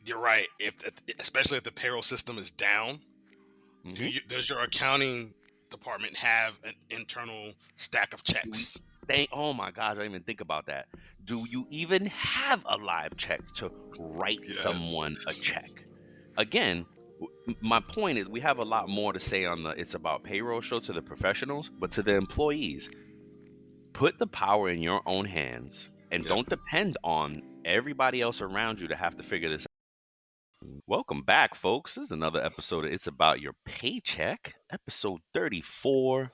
you're right. Especially if the payroll system is down, Hmm. does your accounting department have an internal stack of Do we checks? oh my gosh, I didn't even think about that. Do you even have a live check to write Yes. someone a check? Again, my point is we have a lot more to say on the It's About Payroll show to the professionals, but to the employees, put the power in your own hands and Yep. don't depend on everybody else around you to have to figure this out. Welcome back, folks. This is another episode of It's About Your Paycheck, episode 34.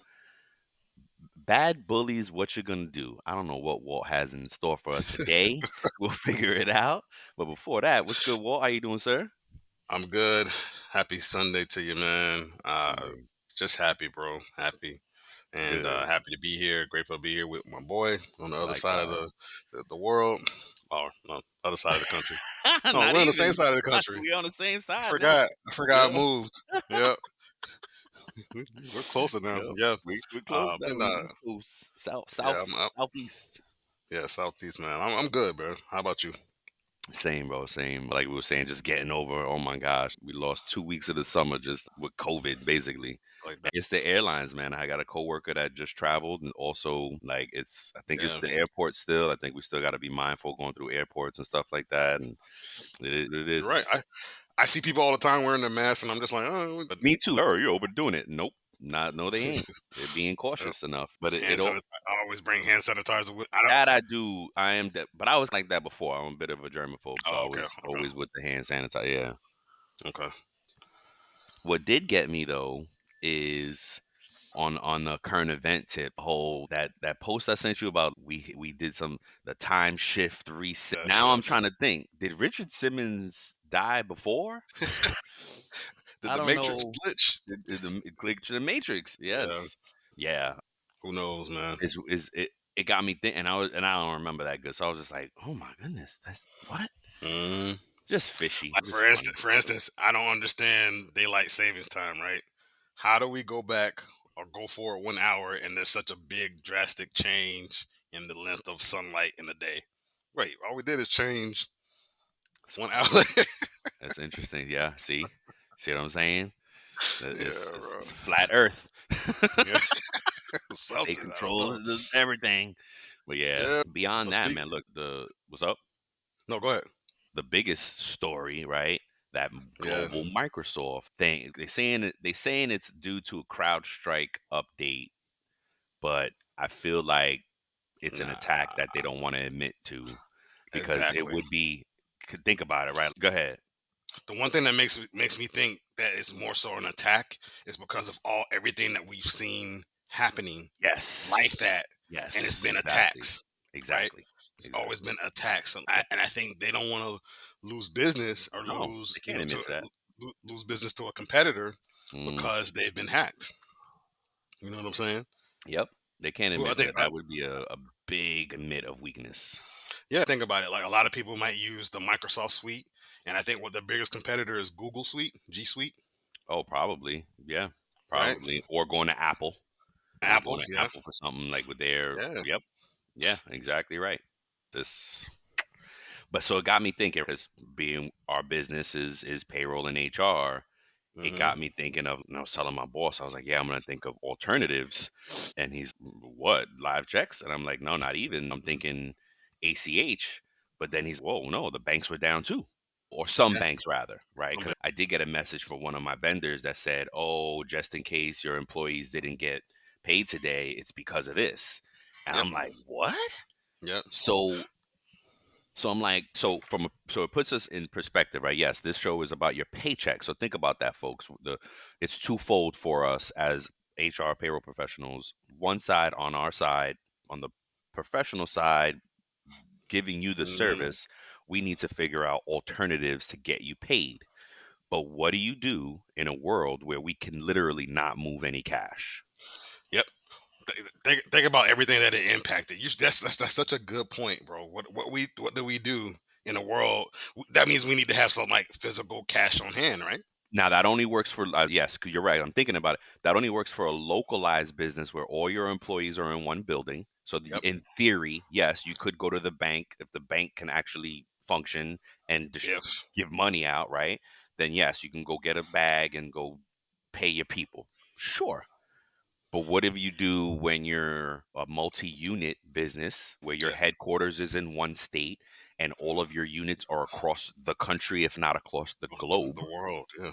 Bad bullies, what you gonna do? I don't know what Walt has in store for us today. We'll figure it out. But before that, what's good, Walt? How you doing, sir? I'm good. Happy Sunday to you, man. Sunday. Just happy, bro. Happy. And Good. happy to be here. Grateful to be here with my boy on the other side of Likewise. the world. Or no, other side of the country. No, Not we're on the same even. side of the country. We on the same I side now. forgot. I forgot I Yeah. moved. Yep. We're closer now. Yep. Yeah. We're close now. Been We East Coast, yeah, southeast. yeah, Southeast, man. I'm good, bro. How about you? Same, bro. Same. Like we were saying, just getting over. Oh my gosh, we lost 2 weeks of the summer just with COVID, basically. Like that. It's the airlines, man. I got a coworker that just traveled, and also like I think it's Yeah. the airport still. I think we still got to be mindful going through airports and stuff like that. And it is. You're right. I see people all the time wearing their masks and I'm just like, oh, but Me too. Oh, you're overdoing it. Nope. Not. No, they ain't. They're being Yep. cautious enough. But Hand sanitizer. I always bring hand sanitizer with. I don't. that I do. I am that. But I was like that before. I'm a bit of a germaphobe, so I Oh, okay, was always with the hand sanitizer. Yeah. okay. What did get me though is on a current event tip, whole that post I sent you about we did the time shift reset. Yes, Now I'm yes. trying to think, did Richard Simmons die before? Did I the don't Matrix know. glitch? Did the glitch to the Matrix? Yeah. Yes. Yeah. Who knows, man? Is it got me thinking, and I don't remember that good. So I was just like, oh my goodness, that's what? Mm. Just fishy. Like Just for funny. instance, I don't understand daylight savings time. Right? How do we go back or go forward 1 hour and there's such a big drastic change in the length of sunlight in the day? Wait, all we did is change It's 1 hour. That's interesting. Yeah. See what I'm saying? Yeah, It's bro. a flat Earth. Yeah, They something. I don't control know. everything. But yeah, Yeah. beyond But that, speak. man, look, the what's up? No, go ahead. The biggest story, right? That Yeah. global Microsoft thing. They saying it's due to a CrowdStrike update, but I feel like it's an attack Nah. that they don't want to admit to because it Exactly. would be. Think about it, right? Go ahead. The one thing that makes me think that it's more so an attack is because of everything that we've seen happening Yes. like that, and it's Yes. been Exactly. attacks, right? Exactly. It's always Exactly. been attacks, and I think they don't want to lose business or No, lose they can't admit to to that. lose business to a competitor Mm, because they've been hacked. You know what I'm saying? yep. They can't Well, I admit to think that. That would be a big admit of weakness. yeah, think about it. Like a lot of people might use the Microsoft Suite, and I think what the biggest competitor is Google Suite, G Suite, Oh, probably. Yeah. right? Probably. Or going to Apple. Or going Apple, to yeah, Apple for something like with their yeah. yep. Yeah, exactly right. This but so it got me thinking because being our business is payroll and HR, it Hmm. got me thinking of, and I was telling my boss, I was like, yeah, I'm gonna think of alternatives. And he's what, live checks? And I'm like, no, not even. I'm thinking ACH. But then he's, whoa, no, the banks were down too. Or some Yeah, banks rather, right? Because somebody. I did get a message from one of my vendors that said, oh, just in case your employees didn't get paid today, it's because of this. And Yep, I'm like, what? yep. So I'm like, so it puts us in perspective, right? Yes, this show is about your paycheck. So think about that, folks. It's twofold for us as HR payroll professionals. One side, on our side, on the professional side, giving you the Hmm. service, we need to figure out alternatives to get you paid. But what do you do in a world where we can literally not move any cash? Yep. Think about everything that it impacted. That's such a good point, bro. What do we do in a world that means we need to have some like physical cash on hand, right? Now that only works for yes, because you're right. I'm thinking about it. That only works for a localized business where all your employees are in one building. So Yep. in theory, yes, you could go to the bank if the bank can actually function and If give money out, right? Then yes, you can go get a bag and go pay your people. Sure. But what if you do when you're a multi-unit business where your yeah, headquarters is in one state and all of your units are across the country, if not across the the globe? world, yeah,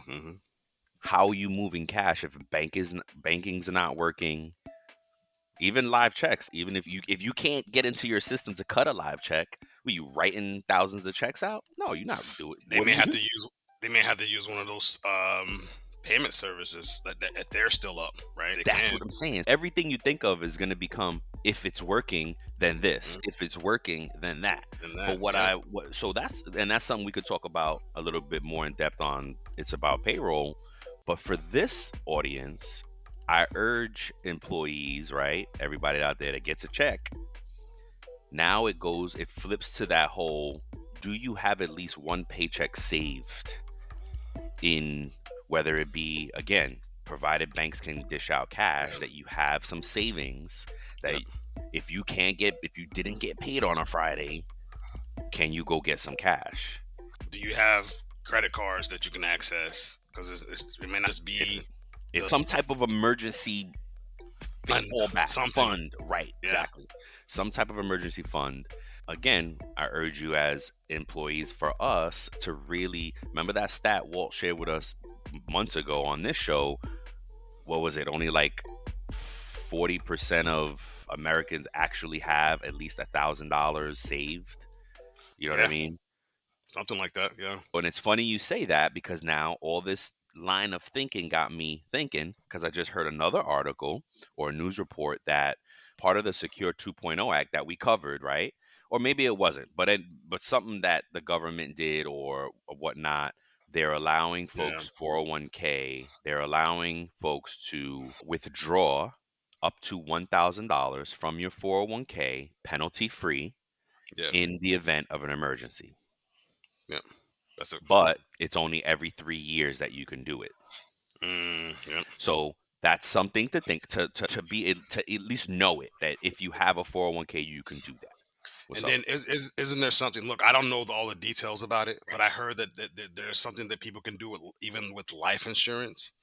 How are you moving cash if banking's not working? Even live checks, even if you can't get into your system to cut a live check, were you writing thousands of checks out? No, you're not doing. they What do may you have do? to use they may have to use one of those payment services that they're still up, right? They That's can, what I'm saying. Everything you think of is going to become, if it's working, then this. mm, If it's working, then that. and But that, yeah, so that's something we could talk about a little bit more in depth on. It's about payroll. But for this audience, I urge employees, right? Everybody out there that gets a check. Now it flips to that whole, do you have at least one paycheck saved in, whether it be, again, provided banks can dish out yeah, cash, that you have some savings that yeah. if you didn't get paid on a Friday, can you go get some cash? Do you have credit cards that you can access? Because it may not just It's be it's the some type of emergency fund, fallback something. fund, right? Yeah, Exactly. Some type of emergency fund. Again, I urge you as employees, for us to really remember that stat Walt shared with us months ago on this show. What was it? Only like 40% of Americans actually have at least $1,000 saved. You know what I yeah, mean? something like that. Yeah, And it's funny you say that, because now all this line of thinking got me thinking, because I just heard another article or a news report that part of the Secure 2.0 Act that we covered, right? Or maybe it wasn't, but something that the government did or whatnot. They're allowing yeah, folks 401k. They're allowing folks to withdraw up to $1,000 from your 401k penalty free yeah, in the event of an emergency. yeah. That's a But it's only every 3 years that you can do it. yeah. So that's something to think, to at least know it, that if you have a 401k, you can do that. What's And up? then isn't there something? Look, I don't know all the details about it, but I heard that there's something that people can do with, even with life insurance.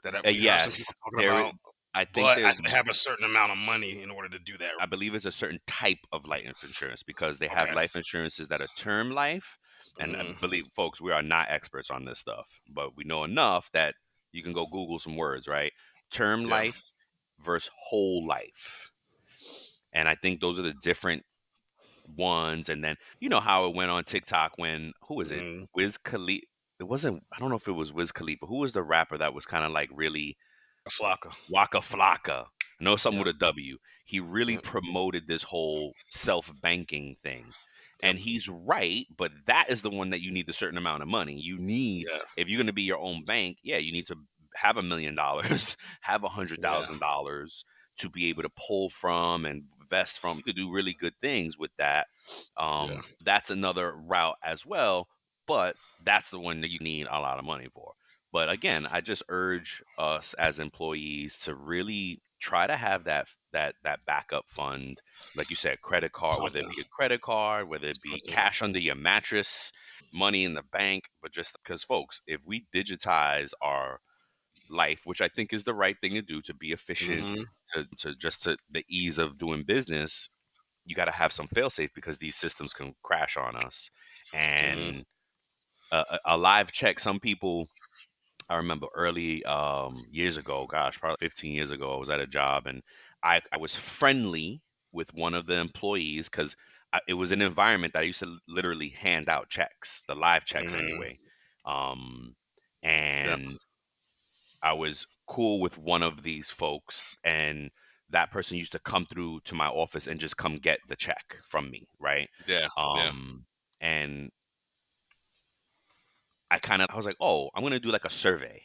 We heard some people Yes, talking about, I think but I there's. have to have a certain amount of money in order to do that. I believe it's a certain type of life insurance, because they have Okay. life insurances that are term life. And I Mm, believe, folks, we are not experts on this stuff, but we know enough that you can go Google some words, right? Term yeah. life versus whole life. And I think those are the different ones. And then you know how it went on TikTok when, who was it? Mm, Wiz Khalifa. It wasn't. I don't know if it was Wiz Khalifa. Who was the rapper that was kind of like really a Flocka. Waka Flocka? I know something Yeah. with a W. He really Yep. promoted this whole self banking thing. Yep. And he's right, but that is the one that you need a certain amount of money. You need, Yeah. if you're going to be your own bank, yeah, you need to have $1 million, have a hundred Yeah. thousand dollars to be able to pull from and invest from. You could do really good things with that. Yeah. That's another route as well, but that's the one that you need a lot of money for. But again, I just urge us as employees to really try to have that backup fund, like you said, credit card, whether it Something. be a credit card, whether it be Something. cash under your mattress, money in the bank. But just because, folks, if we digitize our life, which I think is the right thing to do to be efficient, Hmm. to the ease of doing business, you got to have some fail safe, because these systems can crash on us. Hmm. And a live check, some people, I remember early years ago, gosh, probably 15 years ago, I was at a job, and I was friendly with one of the employees, because it was an environment that I used to literally hand out checks, the live checks Hmm. anyway. Um, Yep. and I was cool with one of these folks, and that person used to come through to my office and just come get the check from me, right? Yeah. Yeah. And I was like, oh, I'm gonna do like a survey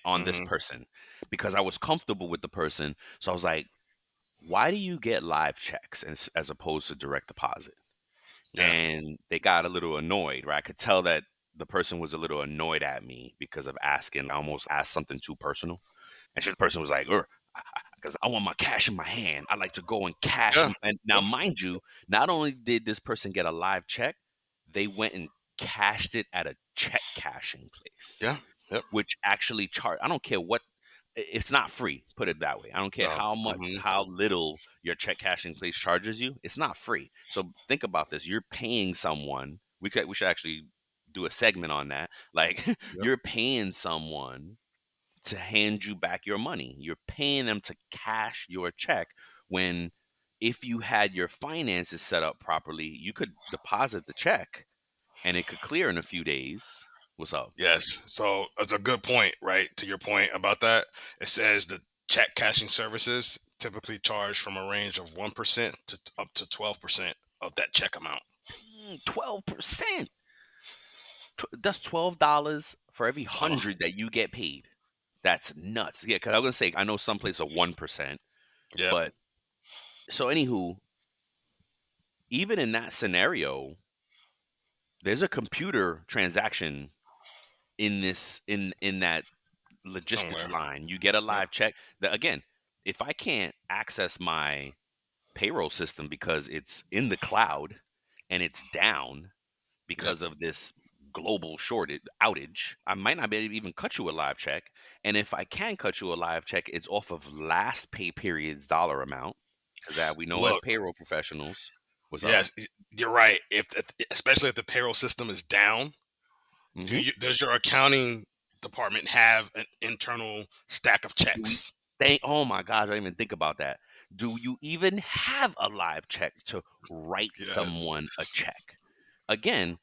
on this Hmm. person, because I was comfortable with the person. So I was like, why do you get live checks as opposed to direct deposit? Yeah. And they got a little annoyed, right? I could tell that the person was a little annoyed at me because of asking. I almost asked something too personal, and the person was like, because I want my cash in my hand. I like to go and cash. Yeah. And now, Yeah. mind you, not only did this person get a live check, they went and cashed it at a check cashing place, Yeah. Yep. which actually charge. I don't care what. It's not free. Put it that way. I don't care No. how much, Hmm. how little your check cashing place charges you. It's not free. So think about this. You're paying someone. We should actually do a segment on that. Like Yep. you're paying someone to hand you back your money. You're paying them to cash your check when if you had your finances set up properly, you could deposit the check and it could clear in a few days. What's up? Yes. So it's a good point, right? To your point about that, it says the check cashing services typically charge from a range of 1% to up to 12% of that check amount. 12%. That's $12 for every Oh, 100 that you get paid. That's nuts. Yeah, because I was gonna say I know some places are 1%, yep. but so anywho, even in that scenario, there's a computer transaction in this in that logistics Somewhere. line. You get a Yep. live check. That again, if I can't access my payroll system because it's in the cloud and it's down Yep. because of this global shortage outage, I might not be able to even cut you a live check. And if I can cut you a live check, it's off of last pay period's dollar amount because that we know as Look, payroll professionals. What's up? yes, you're right. If especially if the payroll system is down, Hmm. does your accounting department have an internal stack of Do we checks? thank oh my gosh, I didn't even think about that. Do you even have a live check to write Yes. someone a check? Again,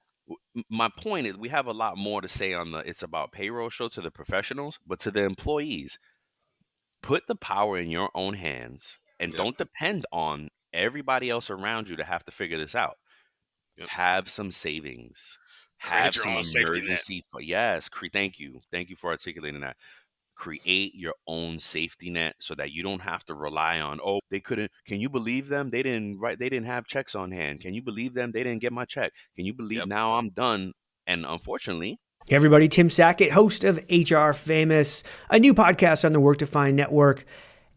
my point is we have a lot more to say on the It's About Payroll show to the professionals, but to the employees, put the power in your own hands and Yep. don't depend on everybody else around you to have to figure this out. Yep. Have some savings. Create Have your some own safety net. emergency yes, thank you. Thank you for articulating that. Create your own safety net so that you don't have to rely on, oh, they couldn't, can you believe them, they didn't have checks on hand, can you believe them, they didn't get my check, can you believe Yep. now I'm done. And unfortunately, Hey everybody, Tim Sackett, host of HR Famous, a new podcast on the Work to Find Network.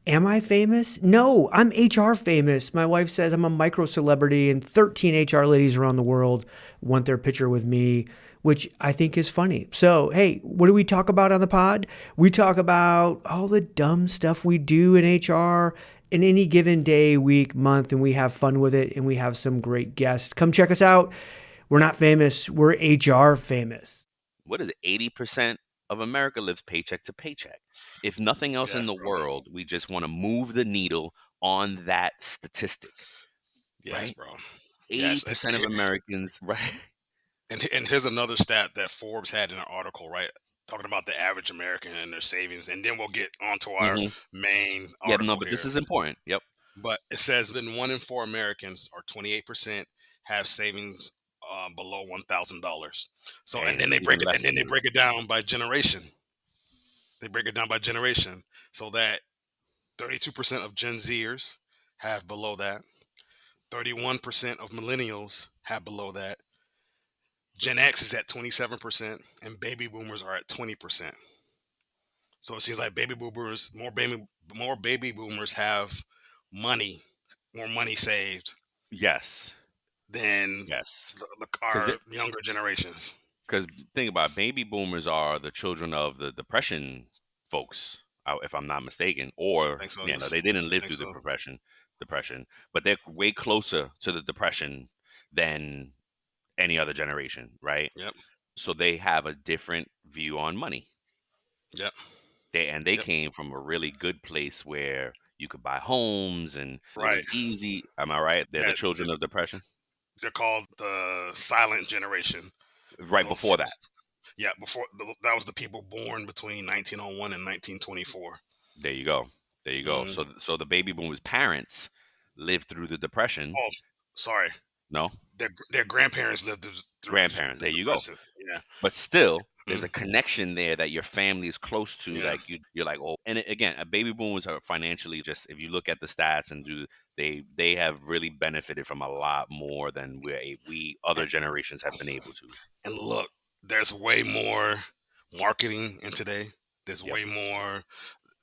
Am I famous? No, I'm HR famous. My wife says I'm a micro celebrity, and 13 HR ladies around the world want their picture with me, which I think is funny. So, hey, what do we talk about on the pod? We talk about all the dumb stuff we do in HR in any given day, week, month, and we have fun with it, and we have some great guests. Come check us out. We're not famous, we're HR famous. what is it, 80% of America lives paycheck to paycheck. If nothing else in Yes, the bro. world, we just want to move the needle on that statistic, Yes, right? bro. Yes. 80% of Americans, right? And here's another stat that Forbes had in an article, right? Talking about the average American and their savings. And then we'll get onto our Hmm. main Yeah, no, article but this here. is important. Yep. But it says that 1 in 4 Americans, or 28%, have savings below $1,000. So, and then Damn, they break even it, and less. then they break it down by generation. They break it down by generation, so that 32% of Gen Zers have below that. 31% of millennials have below that. Gen X is at 27%, and baby boomers are at 20%. So it seems like more baby boomers have money, more money saved Yes. than Yes. Because our younger generations. because think about it, baby boomers are the children of the depression folks, if I'm not mistaken. Or Think so. yeah, no, Yes. they didn't live Think through the so. depression, but they're way closer to the depression than any other generation, right? Yep. So they have a different view on money. Yep. They Yep. came from a really good place where you could buy homes and it Right. was easy. Am I right? They're the Yeah. children of depression. They're called the silent generation. Right Those before that. folks. Yeah. That was the people born between 1901 and 1924. There you go. There you go. Mm. So the baby boomers' parents lived through the depression. Oh, sorry. No, Their grandparents lived through grandparents. the There you go. depressive. Yeah. But still, there's a Mm. connection there that your family is close to. Yeah. Like you're like, oh, and again, a baby boomers are financially just. If you look at the stats and they have really benefited from a lot more than we other And, generations have been able to. and look, there's way more marketing in today. There's Yep. way more.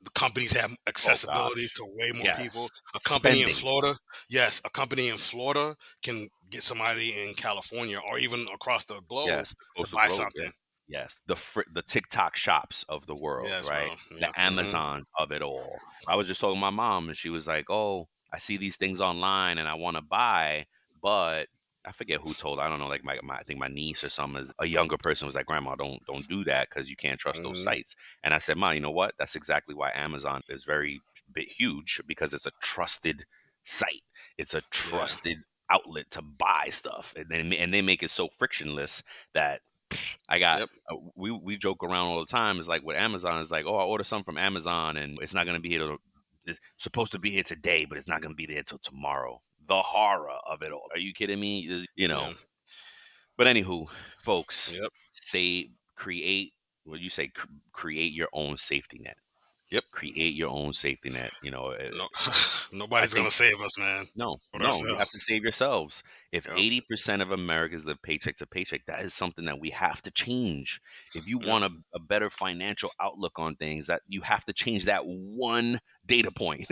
The companies have Oh accessibility gosh. to way more people. Yes. A company in Spending. Florida, yes, a company in Florida can get somebody in California or even across the globe Yes, the to coastal buy globe, yeah. something. Yes, the TikTok shops of the world, Yes, right? bro. The Yeah. Amazons of it all. I was just talking to my mom, and she was like, "Oh, I see these things online, and I want to buy, but." I forget who told. I don't know. Like I think my niece or some is a younger person was like, "Grandma, don't do that because you can't trust those Hmm. sites." And I said, "Ma, you know what? That's exactly why Amazon is very huge because it's a trusted site. It's a Yeah. trusted outlet to buy stuff, and they make it so frictionless that I got Yep. we joke around all the time. It's like with Amazon, it's like, oh, I order something from Amazon and it's not gonna be here. It's supposed to be here today, but it's not gonna be there till tomorrow. The horror of it all. Are you kidding me? You know. Yeah. But anywho, folks, Yep. say create. What you say? Create your own safety net. Yep. Create your own safety net. No, I nobody's gonna think save us, man, no, but no, you have to ourselves. save yourselves. If Yep. 80% of Americans live paycheck to paycheck, that is something that we have to change. If you Yep. want a better financial outlook on things, that you have to change that one data point.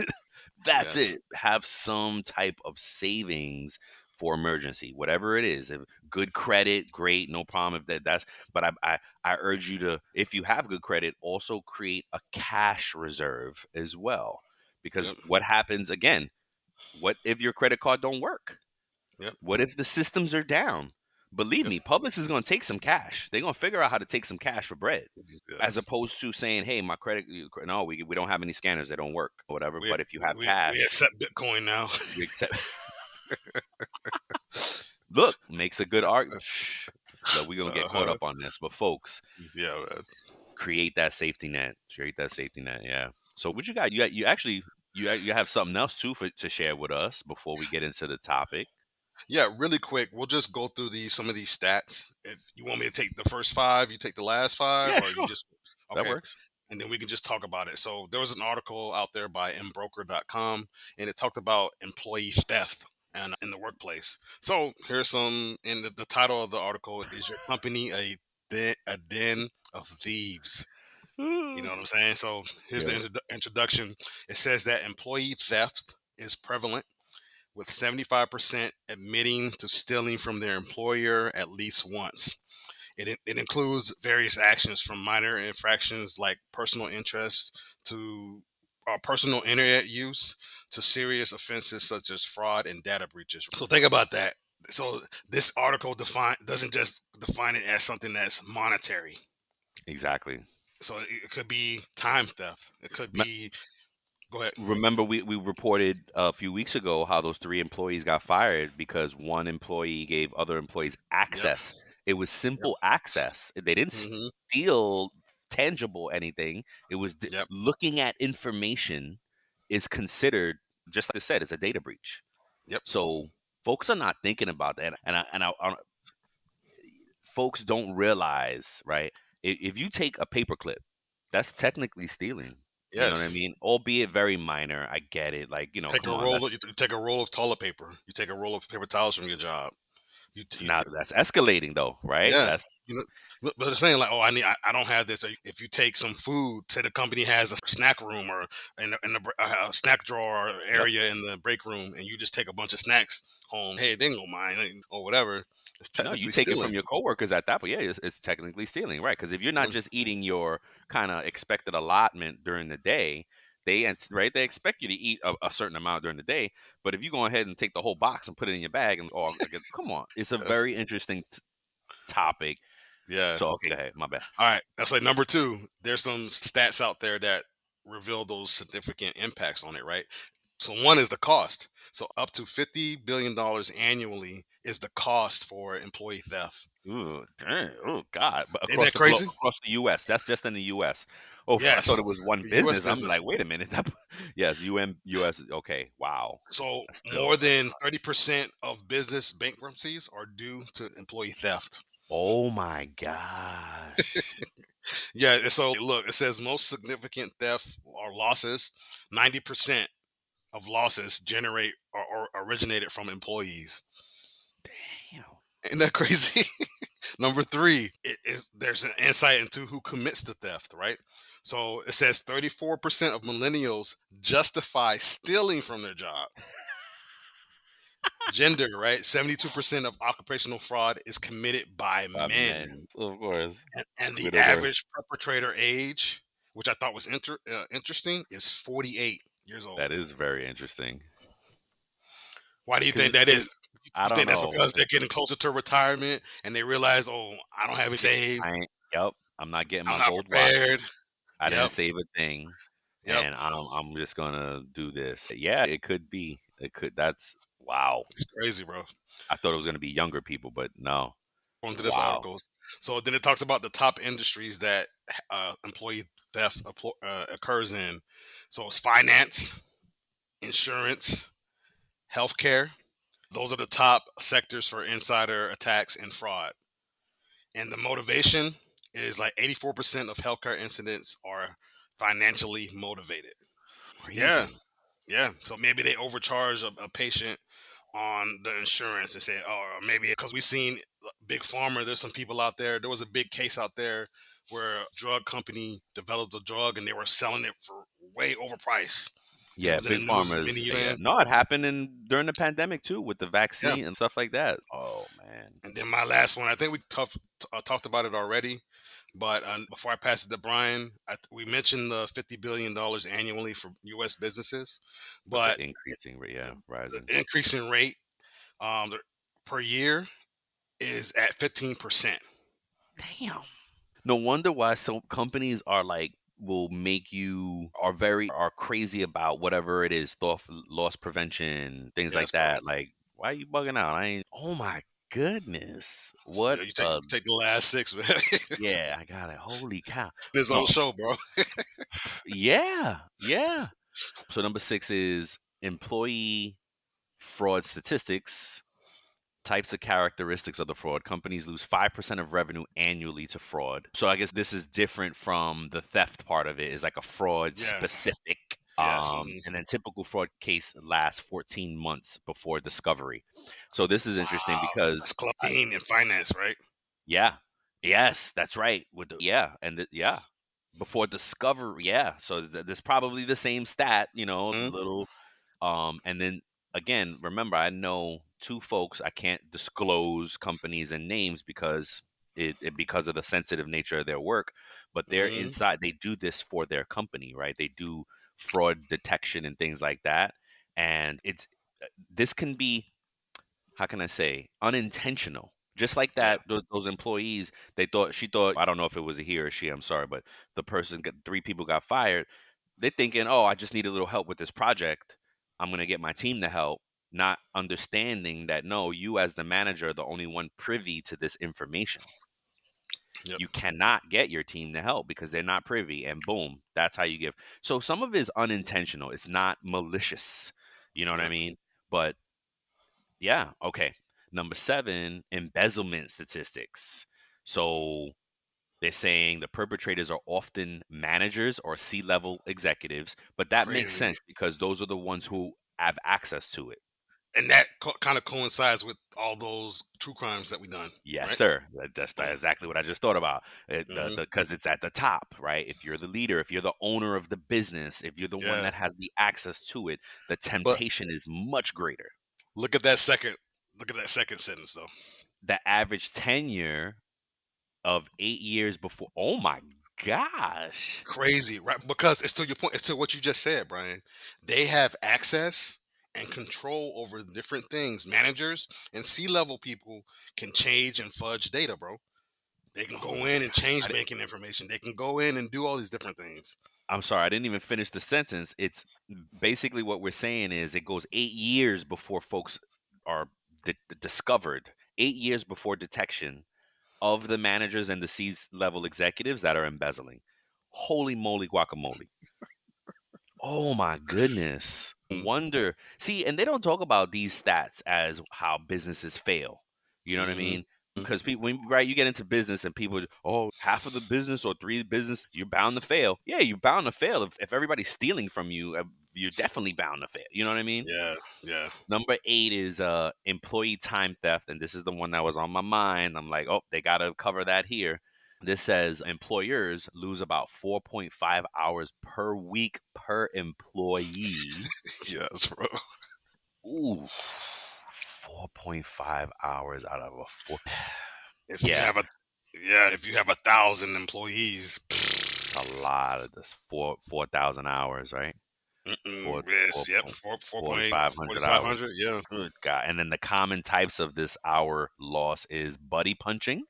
That's Yes. it. Have some type of savings for emergency, whatever it is. If good credit, great, no problem. If that's, but I urge you to, if you have good credit, also create a cash reserve as well. Because Yep. what happens again? What if your credit card don't work? Yep. What if the systems are down? Believe Yep. me, Publix is going to take some cash. They're going to figure out how to take some cash for bread, as Yes. opposed to saying, "Hey, my credit, no, we don't have any scanners. They don't work, or whatever." We But if you have we cash, accept Bitcoin now. you accept. Look, makes a good argument. Look, we're gonna get caught Uh-huh. up on this, but folks, Yeah, man. create that safety net. Create that safety net. Yeah. So what you got? You actually you have something else too to share with us before we get into the topic. Yeah, really quick. We'll just go through some of these stats. If you want me to take the first five, you take the last five, Yeah, or you sure. just That okay. works. And then we can just talk about it. So there was an article out there by mbroker.com, and it talked about employee theft and in the workplace. So here's some. In the title of the article is your company a den of thieves? You know what I'm saying? So here's the Yeah. introduction. It says that employee theft is prevalent, with 75% admitting to stealing from their employer at least once. It includes various actions from minor infractions like personal interest to personal internet use to serious offenses such as fraud and data breaches. So think about that. So this article doesn't just define it as something that's monetary. Exactly. So it could be time theft. It could be. Go ahead. Remember, we reported a few weeks ago how those 3 employees got fired because one employee gave other employees Yep. access. It was Yep. simple access. They didn't Hmm. steal tangible anything. It was Yep. looking at information is considered, just like I said, it's a data breach. Yep. So folks are not thinking about that, folks don't realize, right? If you take a paperclip, that's technically stealing. You know what I Yes. mean? Albeit very minor. I get it. Like, Take come a on, roll. that's You take a roll of toilet paper. You take a roll of paper towels from your job. You now that's escalating though, right? yeah. That's You know, but they're saying like, oh, I don't have this. Or if you take some food, say the company has a snack room or a snack drawer yep. area in the break room, and you just take a bunch of snacks home. Hey, they don't mind or whatever. It's No, you technically take it stealing. from your coworkers at that, but yeah, it's technically stealing, right? Because if you're not Mm, just eating your kind of expected allotment during the day, right, they expect you to eat a certain amount during the day. But if you go ahead and take the whole box and put it in your bag, and oh, come on, it's a yes. very interesting topic. Yeah. So okay, go ahead, my bad. All right. That's like number two. There's some stats out there that reveal those significant impacts on it, right? So one is the cost. So up to $50 billion annually is the cost for employee theft. Ooh, dang, oh God! But Isn't that crazy? across the U.S. That's just in the U.S. Oh, I thought Yes. it was one The U.S. business. I'm business. like, wait a minute. Yes, U.S. Okay, wow. So Still, more than 30% of business bankruptcies are due to employee theft. oh my gosh. Yeah. So look, it says most significant theft or losses, 90% of losses generate or originated from employees. Damn. Isn't that crazy? Number three there's an insight into who commits the theft, right? So it says 34% of millennials justify stealing from their job. Gender, right? 72% of occupational fraud is committed by men, Men, of course. and the Middle girls. average perpetrator age, which I thought was interesting, is 48 years old. That is very interesting. Why do you Because think it's that is? I You don't think that's know. because they're getting closer to retirement and they realize, oh, I don't have it saved. I ain't yep, I'm not getting I'm my not gold prepared. watch. I didn't Yep. save a thing, Yep. and I'm just gonna do this. Yeah, it could be. It could that's wow. It's crazy, bro. I thought it was gonna be younger people, but no. Going to this Wow. article. So then it talks about the top industries that employee theft occurs in. So it's finance, insurance, healthcare. Those are the top sectors for insider attacks and fraud. And the motivation is like 84% of healthcare incidents are financially motivated. Yeah. Crazy. Yeah. So maybe they overcharge a patient on the insurance and say, oh, or maybe because we've seen big pharma. There's some people out there. There was a big case out there where a drug company developed a drug and they were selling it for way overpriced, and it Yeah, was in the big news many farmers. years Yeah. in. No, it happened during the pandemic too with the Yeah. vaccine and stuff like that. Oh man. And then my last one, I think we talked about it already, but before I pass it to Brian, we mentioned the $50 billion annually for U.S. businesses, But the but increasing rate, the, yeah, rising. the increasing rate per year is at 15%. Damn. No wonder why some companies are like will make you are crazy about whatever it is, loss prevention, things like Yes, bro. that. Like, why are you bugging out? I ain't. Oh my goodness! So, What? yeah, you take the last six, man. Yeah, I got it. Holy cow! His own No, show, bro. yeah, yeah. So number 6 is employee fraud statistics. Types of characteristics of the fraud. Companies lose 5% of revenue annually to fraud. So I guess this is different from the theft part of it, is like a fraud Yeah. specific. Yes. And then typical fraud case lasts 14 months before discovery. So this is interesting Wow. That's because clean in finance, right? yeah, yes, that's right. Yeah, and yeah, before discovery, yeah. So there's probably the same stat, the Hmm. little and then again, remember, I know two folks. I can't disclose companies and names because because of the sensitive nature of their work. But they're Hmm. inside. They do this for their company, right? They do fraud detection and things like that. And this can be, how can I say, unintentional. Just like Yeah. that, those employees, she thought, I don't know if it was a he or she, I'm sorry, but the person, three people got fired. They're thinking, oh, I just need a little help with this project. I'm going to get my team to help, not understanding that no, you as the manager are the only one privy to this information. Yep. You cannot get your team to help because they're not privy, and boom, that's how you give. So some of it is unintentional. It's not malicious. You know what I Yep. mean? But yeah, okay. Number 7, embezzlement statistics. So they're saying the perpetrators are often managers or C-level executives, but that makes Crazy. sense because those are the ones who have access to it. And that kind of coincides with all those true crimes that we done, Yes, right? sir. That's Boom. exactly what I just thought about. Hmm. Because it's at the top, right? If you're the leader, if you're the owner of the business, if you're the one Yeah. that has the access to it, the But temptation is much greater. look at that second. Look at that second sentence, though. The average tenure of 8 years before. Oh my gosh. Crazy, right? Because it's to your point. It's to what you just said, Brian. They have access and control over different things. Managers and C-level people can change and fudge data, bro. They can Oh go my in and gosh. change banking information. They can go in and do all these different things. I'm sorry, I didn't even finish the sentence. It's basically what we're saying is it goes 8 years before folks are discovered, 8 years before detection of the managers and the C level executives that are embezzling. Holy moly guacamole. Oh my goodness. Wonder. See, and they don't talk about these stats as how businesses fail. You know what I Mm-hmm. mean? Because people, right, you get into business and people, oh, half of the business or three business, you're bound to fail. Yeah, you're bound to fail. If everybody's stealing from you, you're definitely bound to fail. You know what I mean? Yeah, yeah. Number 8 is employee time theft, and this is the one that was on my mind. I'm like, oh, they gotta cover that here. This says employers lose about 4.5 hours per week per employee. Yes, bro. Ooh, 4.5 hours out of a four. If you Yeah, have a yeah, if you have 1,000 employees, it's a lot of this 4,000 hours, right? Four four yes, yep, point 4.8, 4,500 hours. 4,500, yeah. Good God. And then the common types of this hour loss is buddy punching,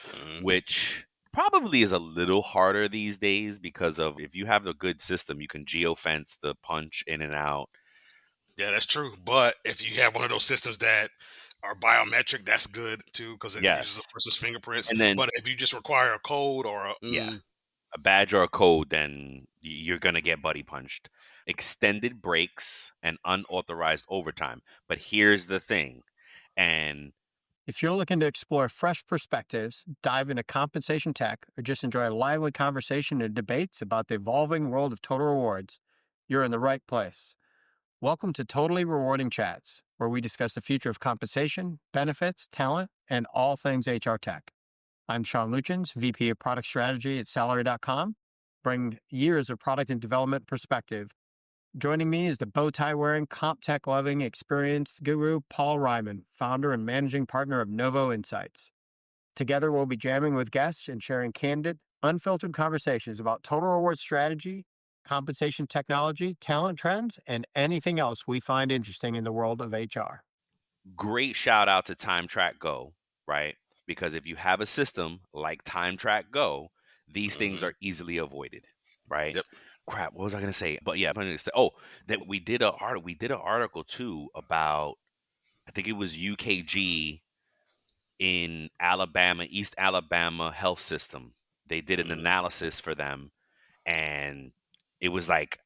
Mhm. which probably is a little harder these days because of if you have a good system, you can geofence the punch in and out. Yeah, that's true. But if you have one of those systems that are biometric, that's good too because it uses Yes. a person's fingerprints. And then, But if you just require a code or yeah, a badge or a code, then you're going to get buddy punched. Extended breaks and unauthorized overtime. But here's the thing. And If you're looking to explore fresh perspectives, dive into compensation tech, or just enjoy a lively conversation and debates about the evolving world of total rewards, you're in the right place. Welcome to Totally Rewarding Chats, where we discuss the future of compensation, benefits, talent, and all things HR tech. I'm Sean Luchins, VP of Product Strategy at Salary.com, bring years of product and development perspective. Joining me is the bow tie wearing, comp tech loving, experienced guru Paul Ryman, founder and managing partner of Novo Insights. Together, we'll be jamming with guests and sharing candid, unfiltered conversations about total reward strategy, compensation technology, talent trends, and anything else we find interesting in the world of HR. great shout out to TimeTrakGO, right? Because if you have a system like TimeTrakGO, these things Mhm. are easily avoided, right? Yep. Crap, what was I gonna say? But yeah, I'm gonna say, oh, that we did an article too about I think it was UKG in Alabama, East Alabama health system. They did an Mhm. analysis for them, and it was like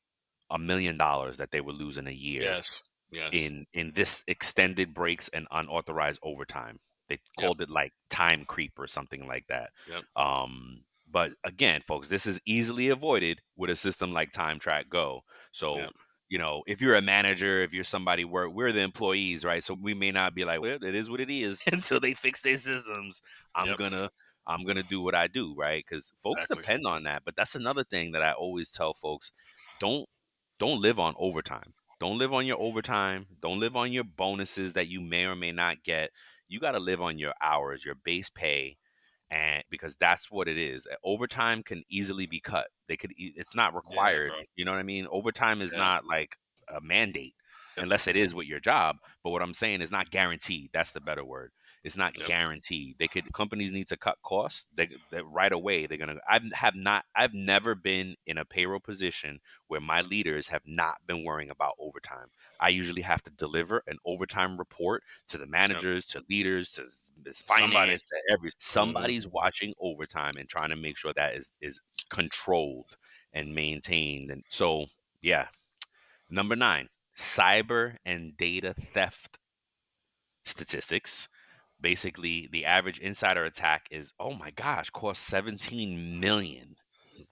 $1 million that they were losing a year Yes. Yes. in this extended breaks and unauthorized overtime. They Yep. called it like time creep or something like that. Yep. But again, folks, this is easily avoided with a system like TimeTrakGO. So, Yep. if you're a manager, if you're somebody where we're the employees, right? So we may not be like, well, it is what it is until they fix their systems. I'm Yep. gonna I'm gonna do what I do, right? Because folks Exactly. depend on that. But that's another thing that I always tell folks: don't don't live on overtime. Don't live on your overtime. Don't live on your bonuses that you may or may not get. You got to live on your hours, your base pay, and because that's what it is. Overtime can easily be cut. It's not Yeah, required. bro. You know what I mean? Overtime is Yeah. not like a mandate Yep. unless it is with your job. But what I'm saying is not guaranteed. That's the better word. It's not Yep. guaranteed. Companies need to cut costs. They right away they're gonna. I've never been in a payroll position where my leaders have not been worrying about overtime. I usually have to deliver an overtime report to the Yep. managers, to leaders, to Somebody. finance, to Mhm. somebody's watching overtime and trying to make sure that is controlled and maintained. And so, yeah. Number 9, cyber and data theft statistics. Basically, the average insider attack is, oh my gosh, cost 17 million.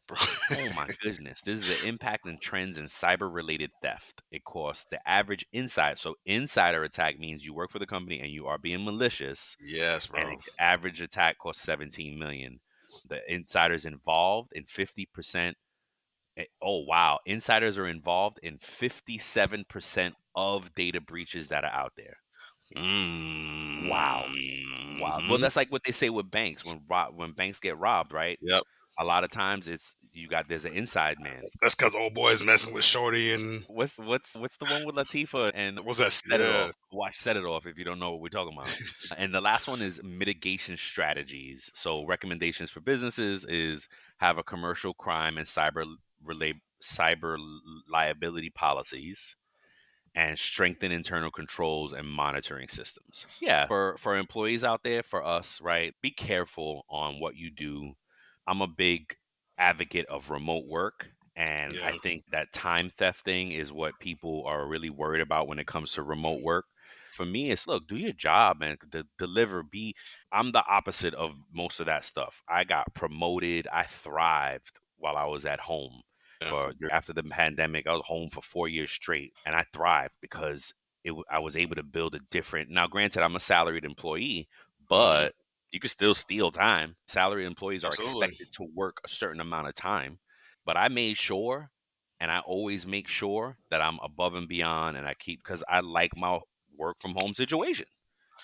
Bro. Oh my goodness. This is the impact and trends in cyber related theft. It costs the average insider attack means you work for the company and you are being malicious, Yes, and bro. the average attack costs 17 million. The insiders involved in 50%. Oh wow, insiders are involved in 57% of data breaches that are out there. Wow. Wow. Well, Mhm. that's like what they say with banks when banks get robbed, right? Yep. A lot of times there's an inside man. That's because old boy's messing with Shorty and What's the one with Latifah and what's that? Set It Yeah. Off? Watch Set It Off if you don't know what we're talking about. And the last one is mitigation strategies. So recommendations for businesses is have a commercial crime and cyber liability policies and strengthen internal controls and monitoring systems. Yeah, for employees out there, for us, right? Be careful on what you do. I'm a big advocate of remote work, and I Yeah. think that time theft thing is what people are really worried about when it comes to remote work. For me, it's look, do your job and deliver. I'm the opposite of most of that stuff. I got promoted. I thrived while I was at home Yeah. for after the pandemic. I was home for 4 years straight, and I thrived because I was able to build a different. Now, granted, I'm a salaried employee, Mhm. but you can still steal time. Salaried employees are Absolutely. expected to work a certain amount of time, but I made sure, and I always make sure that I'm above and beyond, and I keep because I like my work from home situation.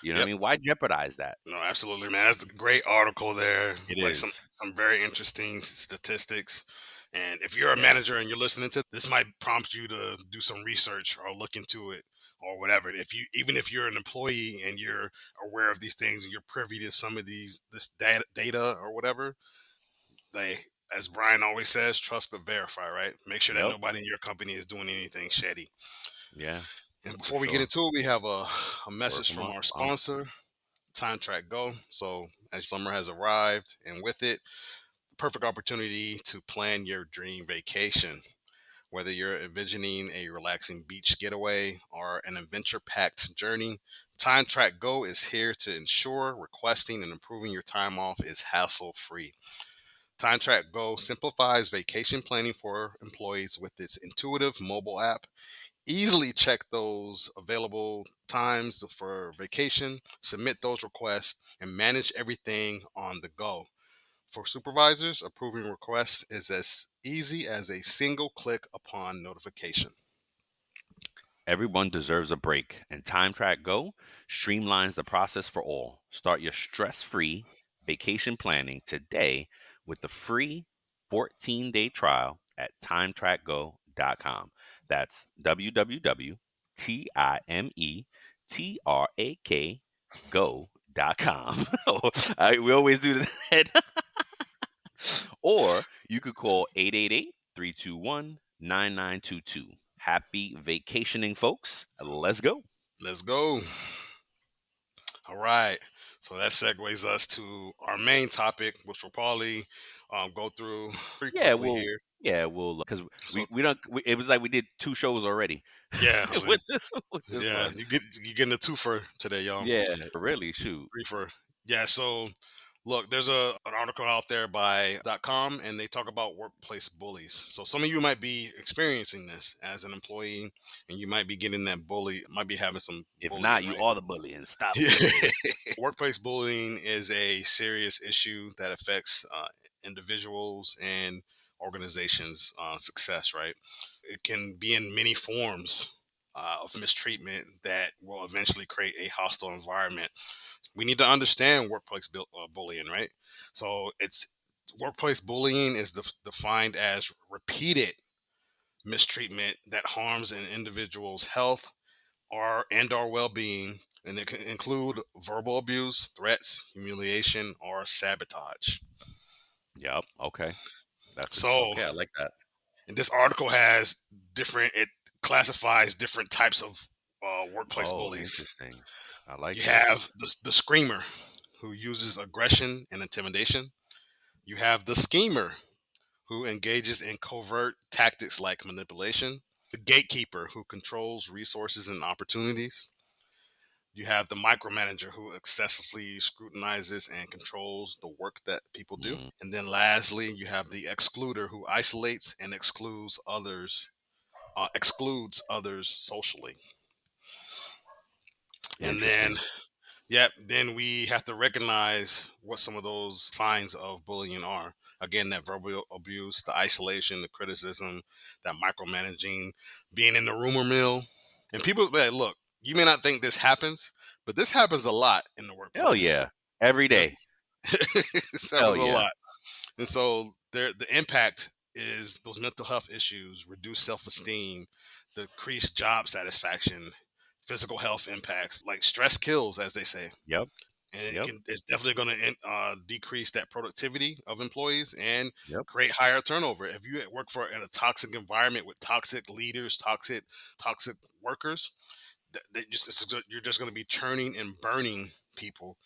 You know what I Yep. mean? Why jeopardize that? No, absolutely, man. That's a great article there. It Like some is. some very interesting statistics. And if you're a Yeah. manager and you're listening to this, might prompt you to do some research or look into it or whatever. If you even if you're an employee and you're aware of these things and you're privy to some of this data or whatever, they, as Brian always says, trust but verify, right? Make sure that Yep. nobody in your company is doing anything shady. Yeah, And for before we get sure. into it, we have a Word message from from our our sponsor. sponsor, TimeTrakGO. So, as summer has arrived, and with it, perfect opportunity to plan your dream vacation. Whether you're envisioning a relaxing beach getaway or an adventure packed journey, TimeTrakGO is here to ensure requesting and approving your time off is hassle free. TimeTrakGO simplifies vacation planning for employees with its intuitive mobile app. Easily check those available times for vacation, submit those requests, and manage everything on the go. For supervisors, approving requests is as easy as a single click upon notification. Everyone deserves a break, and TimeTrakGo streamlines the process for all. Start your stress-free vacation planning today with the free 14-day trial at timetrackgo.com. That's www.timetrakgo.com. We always do that. Or you could call 888-321-9922. Happy vacationing, folks. Let's go. Let's go. All right. So that segues us to our main topic, which we'll probably go through pretty Yeah, quickly here. because So it was like we did 2 shows already yeah, so with this, with this yeah, one. you getting a twofer today, y'all. Yeah, really, shoot. Reefer. Yeah, so look, there's an article out there by .com and they talk about workplace bullies. So some of you might be experiencing this as an employee and you might be getting that bully, might be having some If not, bullying, you right? are the bully and stop Yeah. being the bully. Workplace bullying is a serious issue that affects individuals and organizations' success, right? It can be in many forms of mistreatment that will eventually create a hostile environment. We need to understand bullying, right? So it's workplace bullying is defined as repeated mistreatment that harms an individual's health or well-being, and it can include verbal abuse, threats, humiliation, or sabotage. Yep. Okay. That's what. So, Okay. I like that. and this article has different. It classifies different types of workplace Oh, bullies. interesting. I like You have this. the screamer, who uses aggression and intimidation. You have the schemer, who engages in covert tactics like manipulation. The gatekeeper, who controls resources and opportunities. You have the micromanager, who excessively scrutinizes and controls the work that people do. Mm, And then lastly, you have the excluder, who isolates and excludes others socially. And then, interesting. yeah, then we have to recognize what some of those signs of bullying are. Again, that verbal abuse, the isolation, the criticism, that micromanaging, being in the rumor mill. And people, look, you may not think this happens, but this happens a lot in the Hell workplace. yeah. Every This, day. this Hell happens a yeah. lot. And so the impact is those mental health issues, reduced self-esteem, decreased job satisfaction, physical health impacts, like stress kills, as they say. Yep. And Yep. it's definitely going to decrease that productivity of employees and Yep. create higher turnover. If you work in a toxic environment with toxic leaders, toxic workers, you're just going to be churning and burning people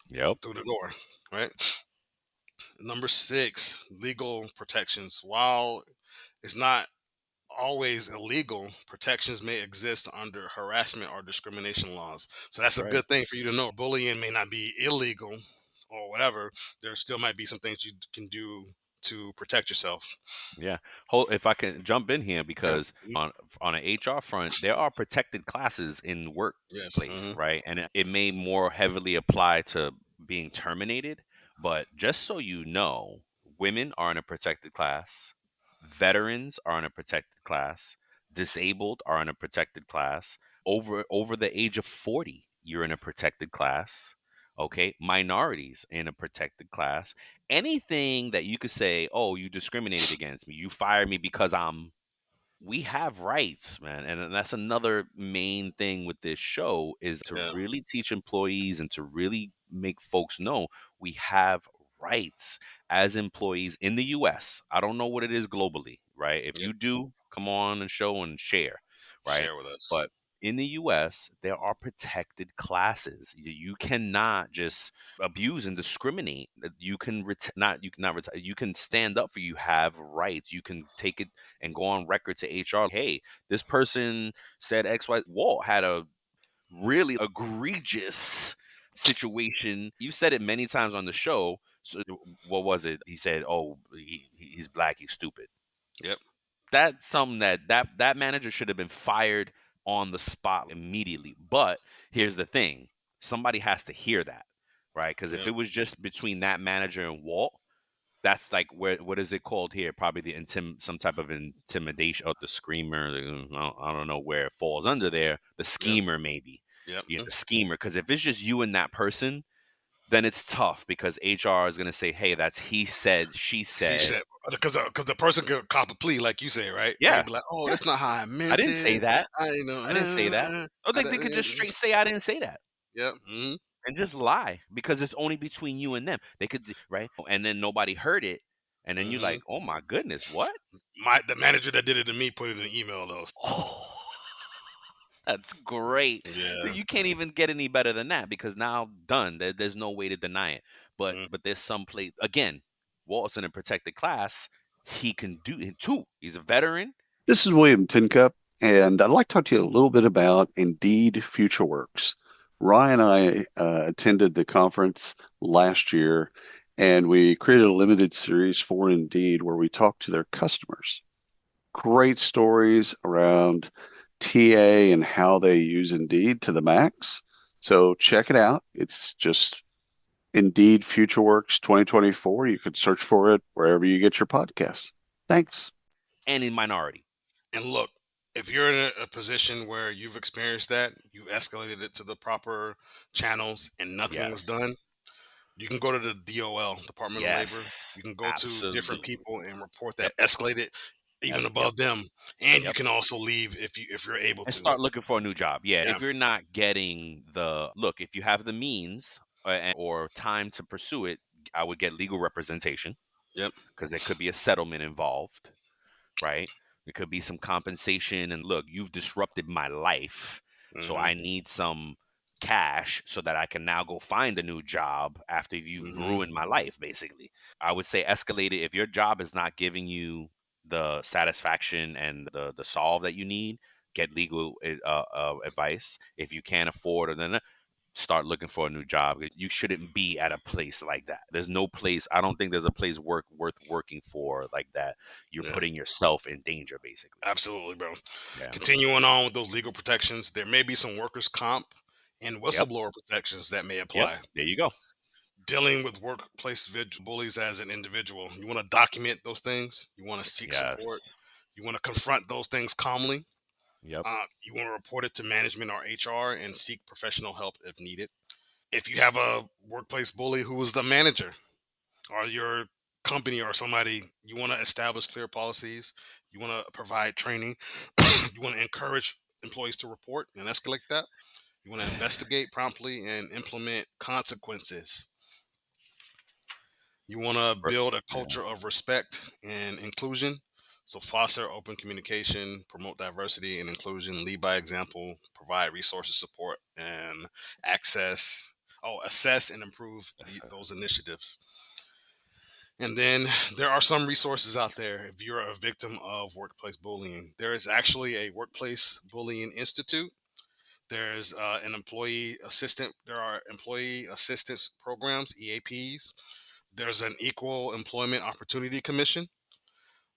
Yep. through the door, right? Number six, legal protections. While it's not always illegal, protections may exist under harassment or discrimination laws. So that's That's a right. good thing for you to know. Bullying may not be illegal or whatever. There still might be some things you can do to protect yourself. Yeah. If I can jump in here, Yeah. because on an HR front, there are protected classes in Yes. workplace, right? And it may more heavily apply to being terminated. But just so you know, women are in a protected class, veterans are in a protected class, disabled are in a protected class, over the age of 40 you're in a protected class. Okay, minorities in a protected class. Anything that you could say, oh, you discriminated against me, you fired me because we have rights, man. And that's another main thing with this show is to Yeah. really teach employees and to really make folks know we have rights as employees in the US. I don't know what it is globally, right? If Yep. you do, come on and show and share, right? Share with us. But in the US, there are protected classes. You cannot just abuse and discriminate. You can not you cannot you can stand up for you have rights. You can take it and go on record to HR. Hey, this person said X Y. Walt had a really egregious situation. You said it many times on the show. So what was it? He said, "Oh, he's black. He's stupid." Yep. That's something that manager should have been fired on the spot immediately. But here's the thing: somebody has to hear that, right? Because if Yep. it was just between that manager and Walt, that's like where what is it called here? Probably the some type of intimidation of the screamer. I don't know where it falls under there. The Yep. schemer, maybe. Yep. Yeah, the schemer. Because if it's just you and that person, then it's tough because HR is gonna say, "Hey, that's he said, she She said." said because the person could cop a plea, like you say, right? Right? Yeah, Be like, oh, yeah. that's not how I I meant didn't say it. that. I you know. I didn't say that. Or I, they could just straight say I didn't say that yep. Mm-hmm. and just lie because it's only between you and them. They could, right? And then nobody heard it, and then you're Mm-hmm. like, "Oh my goodness, what?" The manager that did it to me put it in an email though. Oh, that's great. Yeah. You can't even get any better than that because now done. There's no way to deny it. Mm, But there's some place again. Walt's in a protected class. He can do it too. He's a veteran. This is William Tincup, and I'd like to talk to you a little bit about Indeed FutureWorks. Ryan and I attended the conference last year, and we created a limited series for Indeed where we talked to their customers. Great stories around TA and how they use Indeed to the max. So check it out. It's just Indeed FutureWorks 2024. You can search for it wherever you get your podcasts. Thanks. And in minority. And look, if you're in a position where you've experienced that, you escalated it to the proper channels and nothing was Yes. done, you can go to the DOL, Department of Labor. Yes. You can go to different Absolutely. people and report Yep. that, escalate it even Yep. above them. And you Yep. can also leave if you're able And to. start looking for a new job. Yeah. Yeah. If you're not getting the look, if you have the means or time to pursue it, I would get legal representation Yep. because there could be a settlement involved, right? There could be some compensation. And look, you've disrupted my life. So Mm-hmm. I need some cash so that I can now go find a new job after you've Mm-hmm. ruined my life, basically. I would say escalate it. If your job is not giving you the satisfaction and the solve that you need, get legal advice. If you can't afford it, then start looking for a new job. You shouldn't be at a place like that. There's no place. I don't think there's a place worth working for like that. You're Yeah. putting yourself in danger, basically. Absolutely, bro. Yeah. Continuing on with those legal protections, there may be some workers' comp and Yep. whistleblower protections that may Yep. apply. There you go. Dealing with workplace bullies as an individual, you want to document those things. You want to seek support. Yes. You want to confront those things calmly. Yep. You want to report it to management or HR and seek professional help if needed. If you have a workplace bully who is the manager or your company or somebody, you want to establish clear policies. You want to provide training. You want to encourage employees to report and escalate that. You want to investigate promptly and implement consequences. You want to build a Yeah. culture of respect and inclusion. So foster open communication, promote diversity and inclusion, lead by example, provide resources, support, and access. Oh, assess and improve those initiatives. And then there are some resources out there if you're a victim of workplace bullying. There is actually a Workplace Bullying Institute. There's an employee assistant. There are employee assistance programs, EAPs. There's an Equal Employment Opportunity Commission,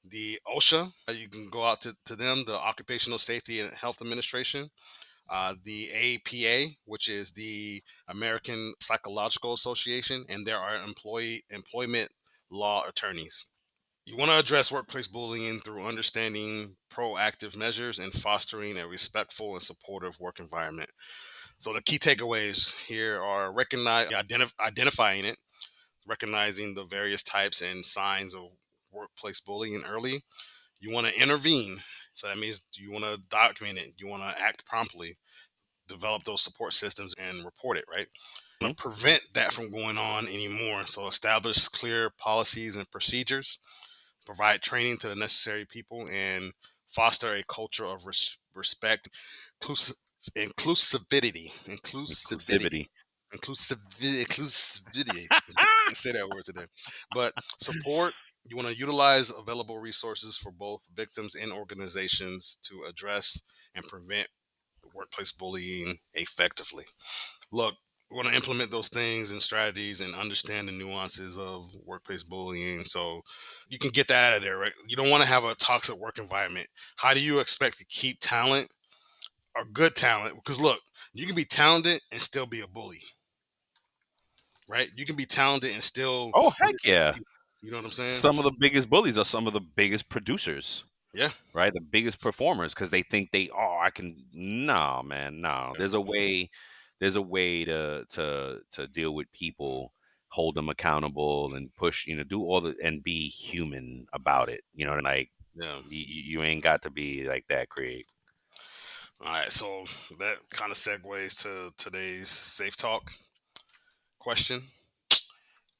the OSHA. You can go out to them, the Occupational Safety and Health Administration, the APA, which is the American Psychological Association, and there are employment law attorneys. You want to address workplace bullying through understanding proactive measures and fostering a respectful and supportive work environment. So the key takeaways here are identifying it, recognizing the various types and signs of workplace bullying early. You want to intervene. So that means you want to document it. You want to act promptly, develop those support systems and report it, right? Hmm? To prevent that from going on anymore. So establish clear policies and procedures, provide training to the necessary people, and foster a culture of respect, inclusive, inclusivity, Inclusivity. inclusivity. Say that word today. But support. You want to utilize available resources for both victims and organizations to address and prevent workplace bullying effectively. Look, we want to implement those things and strategies and understand the nuances of workplace bullying so you can get that out of there, right? You don't want to have a toxic work environment. How do you expect to keep talent or good talent? Because look, you can be talented and still be a bully, right? You can be talented and still Oh, heck mislead yeah. people. You know what I'm saying? Some of the biggest bullies are some of the biggest producers, Yeah. right? The biggest performers because they think I can. No, man, no. Yeah. There's a way to deal with people, hold them accountable, and push. Do all the and be human about it. Like Yeah. you ain't got to be like that, Craig. All right. So that kind of segues to today's safe talk question.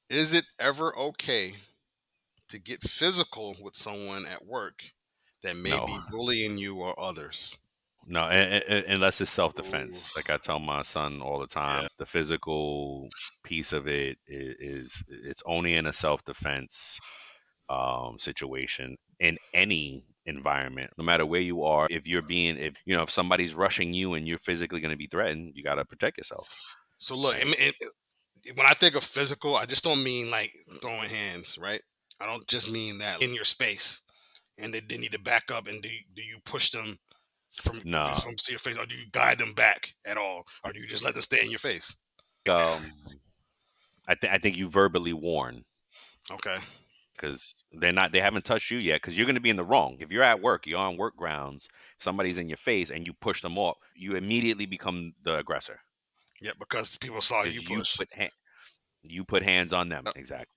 Is it ever okay to get physical with someone at work that may No, be bullying you or others? no, unless it's self defense. Oof. Like I tell my son all the Yeah. time, the physical piece of it is it's only in a self defense situation in any environment, no matter where you are. If somebody's rushing you and you're physically going to be threatened, you got to protect yourself. So look, Like, when I think of physical, I just don't mean like throwing hands, right? I don't just mean that in your space, and they need to back up. And do you push them no, from to your face, or do you guide them back at all, or do you just let them stay in your face? I think you verbally warn Okay. because they haven't touched you yet because you're going to be in the wrong. If you're at work, you're on work grounds, somebody's in your face and you push them off, you immediately become the aggressor Yeah, because people saw you because you push. put hands on them. Exactly.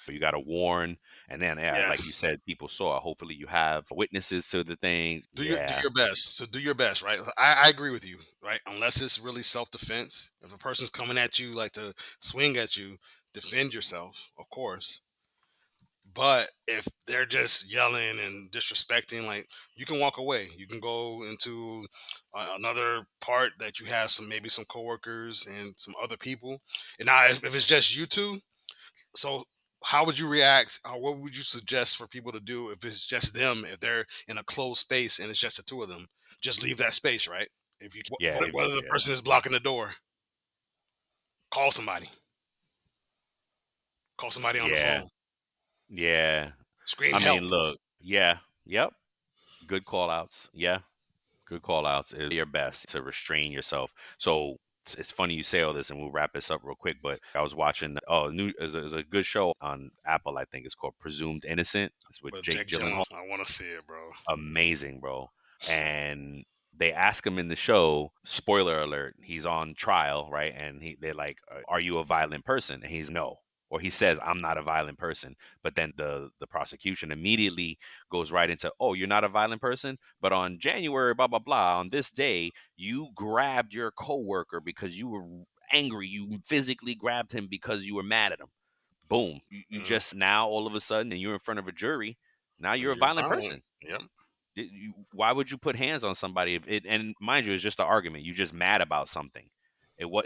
You got to warn, and then yeah, like Yes. you said, people saw. Hopefully, you have witnesses to the things. Do Yeah, your best. So do your best, right? I agree with you, right? Unless it's really self defense. If a person's coming at you like to swing at you, defend yourself, of course. But if they're just yelling and disrespecting, like, you can walk away. You can go into another part that you have maybe some coworkers and some other people. And now, if it's just you two, so how would you react? Or what would you suggest for people to do if it's just them? If they're in a closed space and it's just the two of them, just leave that space, right? If you yeah, whether the yeah, person is blocking the door, call somebody. Call somebody on the yeah, phone. yeah. Scream I mean, help. look, yeah, yep, good call outs. Yeah, good call outs is your best to restrain yourself. So it's funny you say all this, and we'll wrap this up real quick. But I was watching there's a good show on Apple. I think it's called Presumed Innocent. It's with But Jake Jake Gyllenhaal. Gyllenhaal, I want to see it, bro. Amazing, bro. And they ask him in the show, spoiler alert, he's on trial, right? And they're like, "Are you a violent person?" And he's no. Or he says, "I'm not a violent person." But then the prosecution immediately goes right into, "Oh, you're not a violent person, but on January, blah blah blah, on this day, you grabbed your coworker because you were angry. You physically grabbed him because you were mad at him. Boom. You Mm, just now all of a sudden, and you're in front of a jury. Now you're a you're violent violent. person. Yep. Why would you put hands on somebody? And mind you, it's just an argument. You're just mad about something.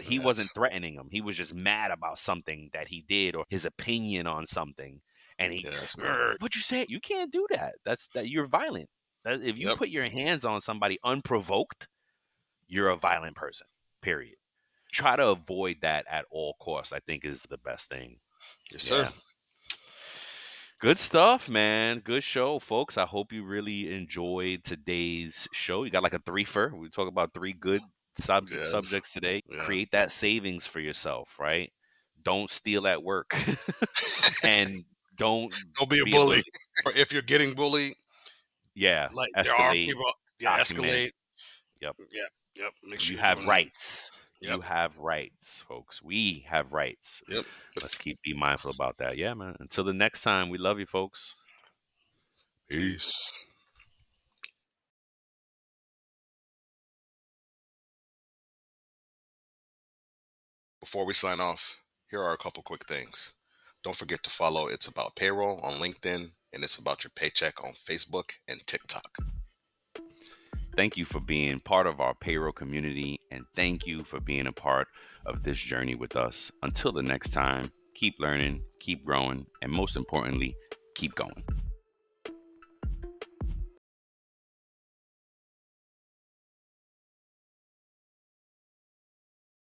He wasn't Yes. threatening him. He was just mad about something that he did or his opinion on something. And Yes, bro. what'd you say? You can't do that. That you're violent. If you Yep. put your hands on somebody unprovoked, you're a violent person. Period. Try to avoid that at all costs. I think is the best thing. Yes, sir. Yeah. Good stuff, man. Good show, folks. I hope you really enjoyed today's show. You got like a threefer. We talk about three good Yes. subjects today. Yeah. Create that savings for yourself, right? Don't steal at work and don't Don't be a be a bully. bully. Or if you're getting bullied, yeah, like there are escalate, people. Yeah, document. escalate. Yep. Yeah. Yep. Make You sure you're have doing that. rights. Yep. You have rights, folks. We have rights. Yep. Let's be mindful about that. Yeah, man. Until the next time, we love you, folks. Peace. Peace. Before we sign off, here are a couple quick things. Don't forget to follow It's About Payroll on LinkedIn and It's About Your Paycheck on Facebook and TikTok. Thank you for being part of our payroll community, and thank you for being a part of this journey with us. Until the next time, keep learning, keep growing, and most importantly, keep going.